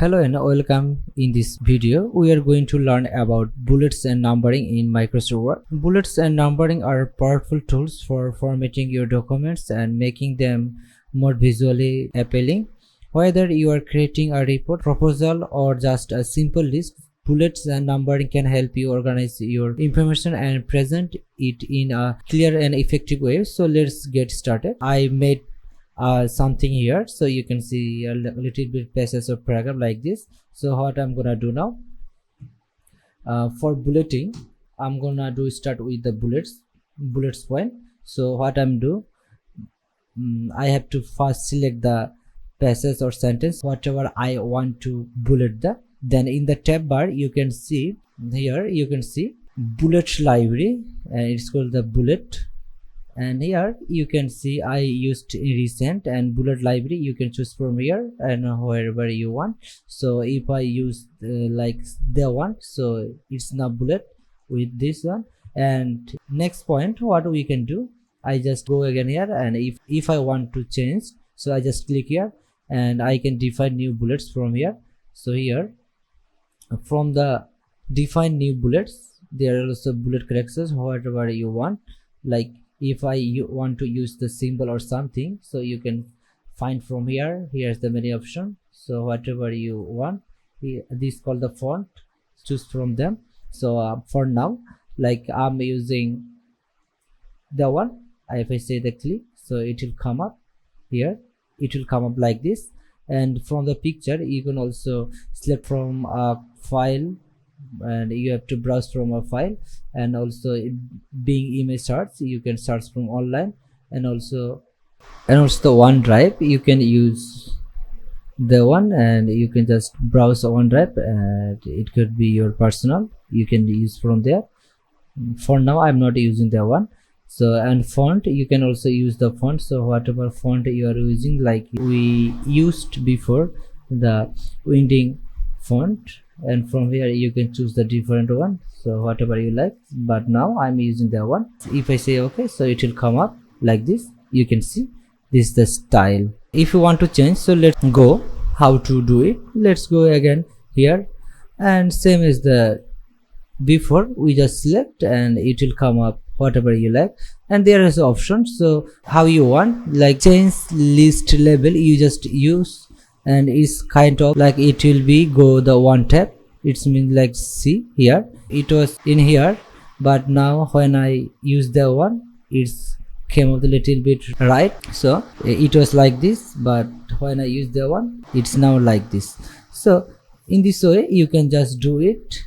Hello and welcome. In this video we are going to learn about bullets and numbering in Microsoft Word. Bullets and numbering are powerful tools for formatting your documents and making them more visually appealing. Whether you are creating a report, proposal, or just a simple list, bullets and numbering can help you organize your information and present it in a clear and effective way. So let's get started. I made something here, so you can see a little bit passage of paragraph like this. So what I'm gonna do now, for bulleting, I'm gonna start with the bullets point. So what I'm do, I have to first select the passage or sentence whatever I want to bullet the. Then in the tab bar you can see here, you can see bullet library, and it's called the bullet. And here you can see I used recent and bullet library. You can choose from here and wherever you want. So if I use like the one, so it's now bullet with this one. And next point, what we can do, I just go again here, and if I want to change, so I just click here and I can define new bullets from here. So here from the define new bullets, there are also bullet characters whatever you want. Like if I want to use the symbol or something, so you can find from here. Here's the menu option, so whatever you want, this called the font, choose from them. So for now, like I'm using the one, if I say the click, so it will come up here, it will come up like this. And from the picture you can also select from a file, and you have to browse from a file. And also being image search, you can search from online, and also the OneDrive, you can use the one, and you can just browse OneDrive, and it could be your personal, you can use from there. For now I'm not using the one. So and font, you can also use the font, so whatever font you are using, like we used before the Winding font, and from here you can choose the different one, so whatever you like. But now I'm using the one. If I say okay, so it will come up like this. You can see this is the style. If you want to change, so let's go how to do it. Let's go again here, and same as the before, we just select and it will come up whatever you like. And there is options, so how you want, like change list label, you just use, and it's kind of like it will be go the one tab. It's mean like see here, it was in here, but now when I use the one, it's came up a little bit right. So it was like this, but when I use the one, it's now like this. So in this way you can just do it.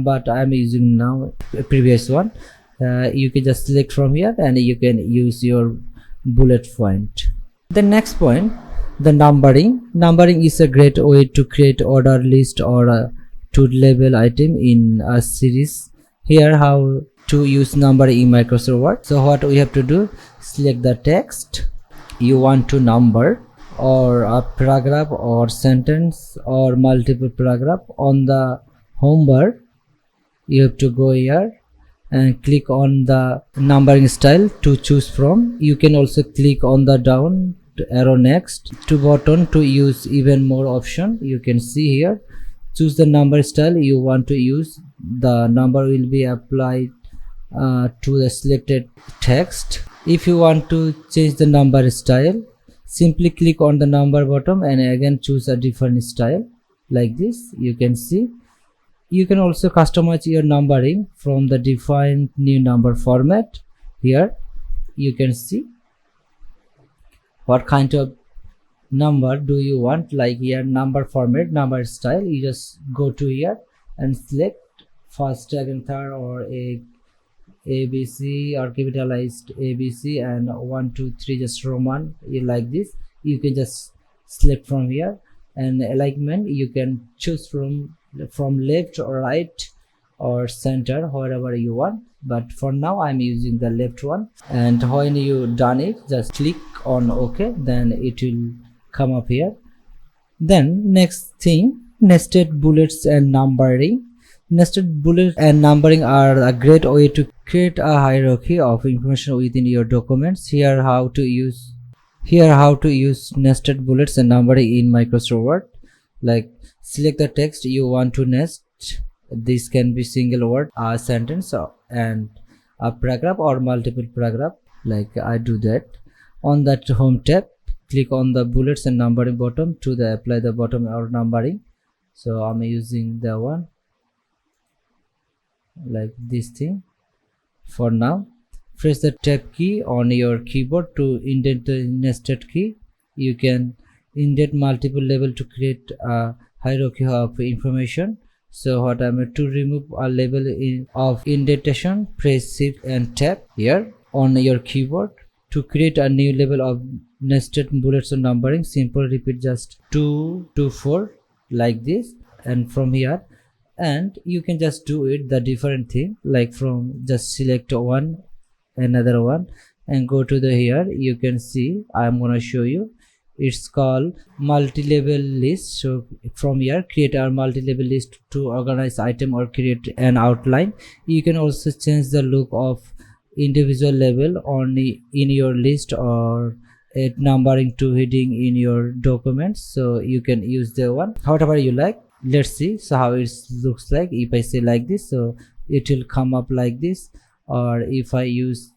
But I'm using now a previous one. You can just select from here and you can use your bullet point. The next point, the numbering is a great way to create order list or to label item in a series. Here how to use numbering in Microsoft Word. So what we have to do, select the text you want to number, or a paragraph or sentence or multiple paragraph. On the home bar you have to go here and click on the numbering style to choose from. You can also click on the down arrow next to button to use even more option. You can see here, choose the number style you want to use. The number will be applied to the selected text. If you want to change the number style, simply click on the number button and again choose a different style like this. You can see you can also customize your numbering from the defined new number format. Here you can see what kind of number do you want, like here number format, number style. You just go to here and select first, second, third, or ABC or capitalized ABC, and 1 2 3 just Roman, like this. You can just select from here. And alignment, you can choose from left or right or center, wherever you want, but for now I'm using the left one. And when you done it, just click on OK, then it will come up here. Then next thing, nested bullets and numbering. Nested bullets and numbering are a great way to create a hierarchy of information within your documents. Here how to use nested bullets and numbering in Microsoft Word. like select the text you want to nest. This can be single word, a sentence, and a paragraph or multiple paragraph, like I do that. On that home tab, click on the bullets and numbering button to the apply the bottom or numbering. So I'm using the one like this thing. For now, press the tab key on your keyboard to indent the nested key. You can indent multiple level to create a hierarchy of information. So what I'm going to remove a level of indentation, press shift and tab here on your keyboard. To create a new level of nested bullets or numbering, simple repeat just 2 to 4 like this, and from here, and you can just do it the different thing, like from just select one, another one, and go to the here. You can see I'm gonna show you, it's called multi-level list. So from here, create a multi-level list to organize item or create an outline. You can also change the look of individual level only in your list, or add numbering to heading in your documents. So you can use the one whatever you like. Let's see so how it looks like. If I say like this, so it will come up like this, or if I use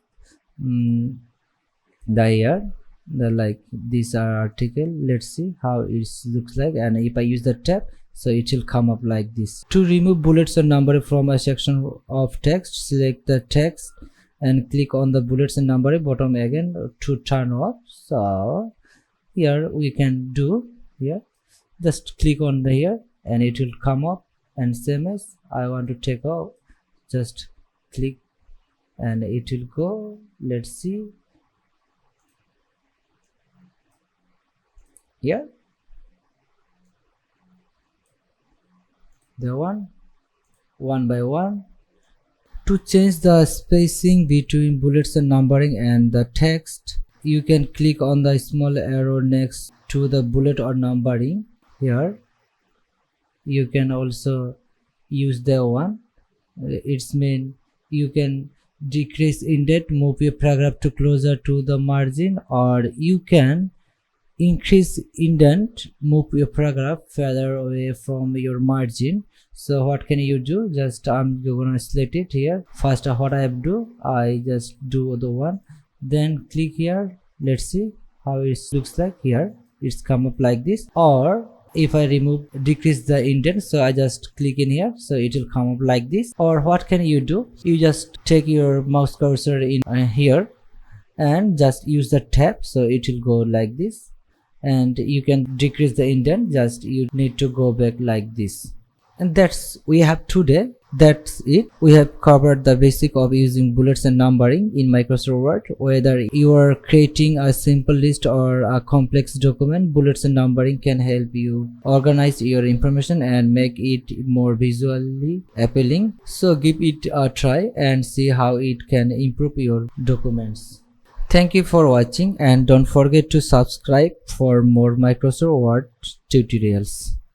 the here, the like this article, let's see how it looks like. And if I use the tab, so it will come up like this. To remove bullets and numbering from a section of text, select the text and click on the bullets and numbering bottom again to turn off. So here we can do here, just click on the here and it will come up, and same as I want to take off, just click and it will go. Let's see here, the one by one. To change the spacing between bullets and numbering and the text, you can click on the small arrow next to the bullet or numbering here. You can also use the one, it's mean you can decrease indent, move your paragraph to closer to the margin, or you can increase indent, move your paragraph further away from your margin. So what can you do? Just I'm gonna select it here. First what I do, I just do the one, then click here. Let's see how it looks like. Here it's come up like this. Or if I decrease the indent, so I just click in here, so it will come up like this. Or what can you do, you just take your mouse cursor in here and just use the tab, so it will go like this. And you can decrease the indent, just you need to go back like this. And that's we have today. That's it. We have covered the basic of using bullets and numbering in Microsoft Word. Whether you are creating a simple list or a complex document, bullets and numbering can help you organize your information and make it more visually appealing. So give it a try and see how it can improve your documents. Thank you for watching, and don't forget to subscribe for more Microsoft Word tutorials.